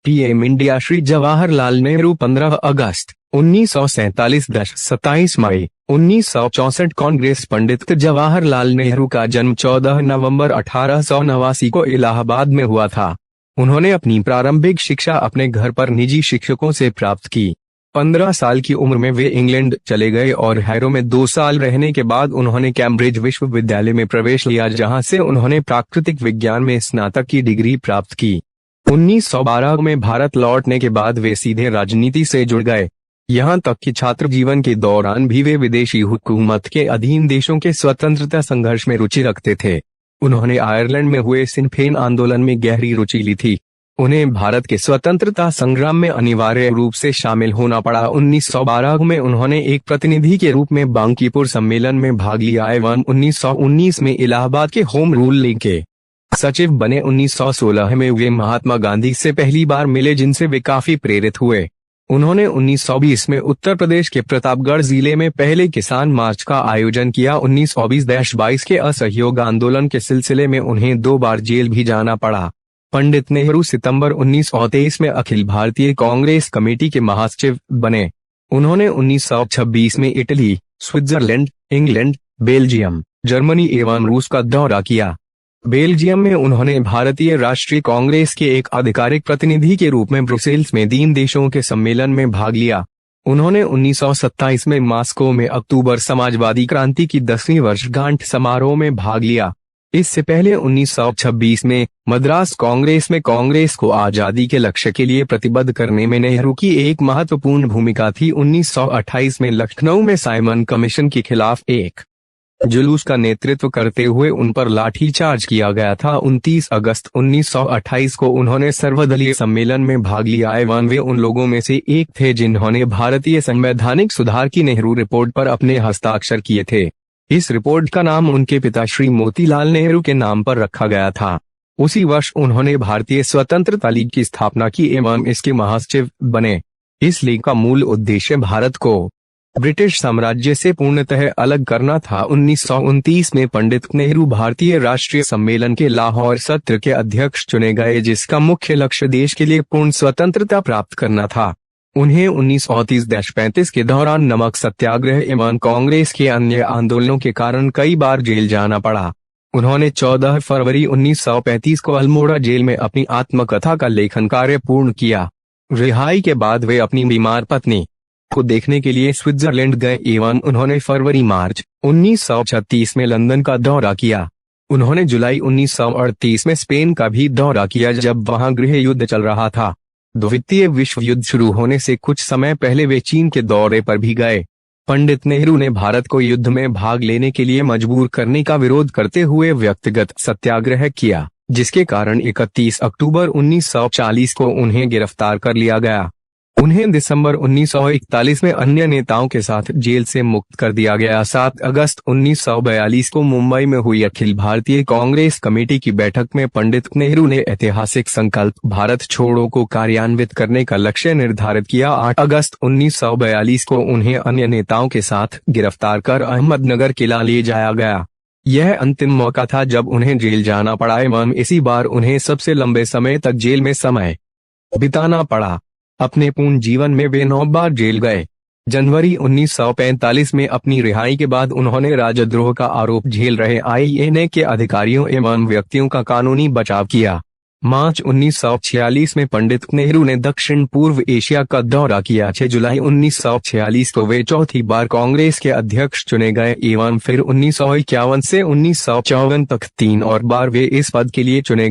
PM India Shri Jawaharlal Nehru 15 अगस्त 1947 27 मई 1964 कांग्रेस पंडित जवाहरलाल नेहरू का जन्म 14 नवंबर 1889 को इलाहाबाद में हुआ था। उन्होंने अपनी प्रारंभिक शिक्षा अपने घर पर निजी शिक्षकों से प्राप्त की। 15 साल की उम्र में वे इंग्लैंड चले गए और हैरो में 2 साल रहने के बाद उन्होंने कैम्ब्रिज विश्वविद्यालय में प्रवेश लिया, जहां से उन्होंने प्राकृतिक विज्ञान में स्नातक की डिग्री प्राप्त की। 1912 में भारत लौटने के बाद वे सीधे राजनीति से जुड़ गए। यहां तक कि छात्र जीवन के दौरान भी वे विदेशी हुकूमत के अधीन देशों के स्वतंत्रता संघर्ष में रुचि रखते थे। उन्होंने आयरलैंड में हुए सिन फेन आंदोलन में गहरी रुचि ली थी। उन्हें भारत के स्वतंत्रता संग्राम में अनिवार्य रूप से शामिल होना पड़ा। 1912 में उन्होंने एक प्रतिनिधि के रूप में बांकीपुर सम्मेलन में भाग लिया एवं 1919 में इलाहाबाद के होम रूल लीग के सचिव बने। 1916 में वे महात्मा गांधी से पहली बार मिले, जिनसे वे काफी प्रेरित हुए। उन्होंने 1920 में उत्तर प्रदेश के प्रतापगढ़ जिले में पहले किसान मार्च का आयोजन किया। 1920-22 के असहयोग आंदोलन के सिलसिले में उन्हें 2 बार जेल भी जाना पड़ा। पंडित नेहरू सितंबर 1923 में अखिल भारतीय कांग्रेस कमेटी के महासचिव बने। उन्होंने 1926 में Italy, Switzerland, England, Belgium, Germany एवं रूस का दौरा किया। बेल्जियम में उन्होंने भारतीय राष्ट्रीय कांग्रेस के एक आधिकारिक प्रतिनिधि के रूप में ब्रुसेल्स में 3 देशों के सम्मेलन में भाग लिया। उन्होंने 1927 में मॉस्को में अक्टूबर समाजवादी क्रांति की 10वीं वर्षगांठ समारोह में भाग लिया। इससे पहले 1926 में मद्रास कांग्रेस में कांग्रेस को आजादी के लक्ष्य के लिए प्रतिबद्ध करने में नेहरू की एक महत्वपूर्ण भूमिका थी। 1928 में लखनऊ में साइमन कमीशन के खिलाफ एक जुलूस का नेतृत्व करते हुए उन पर लाठीचार्ज किया गया था। 29 अगस्त 1928 को उन्होंने सर्वदलीय सम्मेलन में भाग लिया एवं वे उन लोगों में से एक थे जिन्होंने भारतीय संवैधानिक सुधार की नेहरू रिपोर्ट पर अपने हस्ताक्षर किए थे। इस रिपोर्ट का नाम उनके पिता श्री मोतीलाल नेहरू के नाम पर रखा गया था। उसी वर्ष उन्होंने भारतीय स्वतंत्रता लीग की स्थापना की एवं इसके महासचिव बने। इस लीग का मूल उद्देश्य भारत को ब्रिटिश साम्राज्य से पूर्णतः अलग करना था। 1929 में पंडित नेहरू भारतीय राष्ट्रीय सम्मेलन के लाहौर सत्र के अध्यक्ष चुने गए, जिसका मुख्य लक्ष्य देश के लिए पूर्ण स्वतंत्रता प्राप्त करना था। उन्हें 1930-35 के दौरान नमक सत्याग्रह एवं कांग्रेस के अन्य आंदोलनों के कारण कई बार जेल जाना पड़ा। उन्होंने 14 फरवरी 1935 को अल्मोड़ा जेल में अपनी आत्मकथा का लेखन कार्य पूर्ण किया। रिहाई के बाद वे अपनी बीमार पत्नी को देखने के लिए स्विट्जरलैंड गए एवं उन्होंने फरवरी-मार्च 1936 में लंदन का दौरा किया। उन्होंने जुलाई 1938 में स्पेन का भी दौरा किया, जब वहां गृह युद्ध चल रहा था। द्वितीय विश्व युद्ध शुरू होने से कुछ समय पहले वे चीन के दौरे पर भी गए। पंडित नेहरू ने भारत को युद्ध में भाग लेने के लिए मजबूर करने का विरोध करते हुए व्यक्तिगत सत्याग्रह किया, जिसके कारण 31 अक्टूबर 1940 को उन्हें गिरफ्तार कर लिया गया। उन्हें दिसंबर 1941 में अन्य नेताओं के साथ जेल से मुक्त कर दिया गया। 7 अगस्त 1942 को मुंबई में हुई अखिल भारतीय कांग्रेस कमेटी की बैठक में पंडित नेहरू ने ऐतिहासिक संकल्प भारत छोड़ो को कार्यान्वित करने का लक्ष्य निर्धारित किया। 8 अगस्त 1942 को उन्हें अन्य नेताओं के साथ गिरफ्तार कर अहमदनगर किला ले जाया गया। यह अंतिम मौका था जब उन्हें जेल जाना पड़ा एवं इसी बार उन्हें सबसे लंबे समय तक जेल में समय बिताना पड़ा। अपने पूर्ण जीवन में वे 9 बार जेल गए। जनवरी 1945 में अपनी रिहाई के बाद उन्होंने राजद्रोह का आरोप झेल रहे INA के अधिकारियों एवं व्यक्तियों का कानूनी बचाव किया। मार्च 1946 में पंडित नेहरू ने दक्षिण पूर्व एशिया का दौरा किया। 6 जुलाई 1946 को वे चौथी बार कांग्रेस के अध्यक्ष चुने गए एवं फिर 1951 से 1954 तक 3 और बार वे इस पद के लिए चुने गए।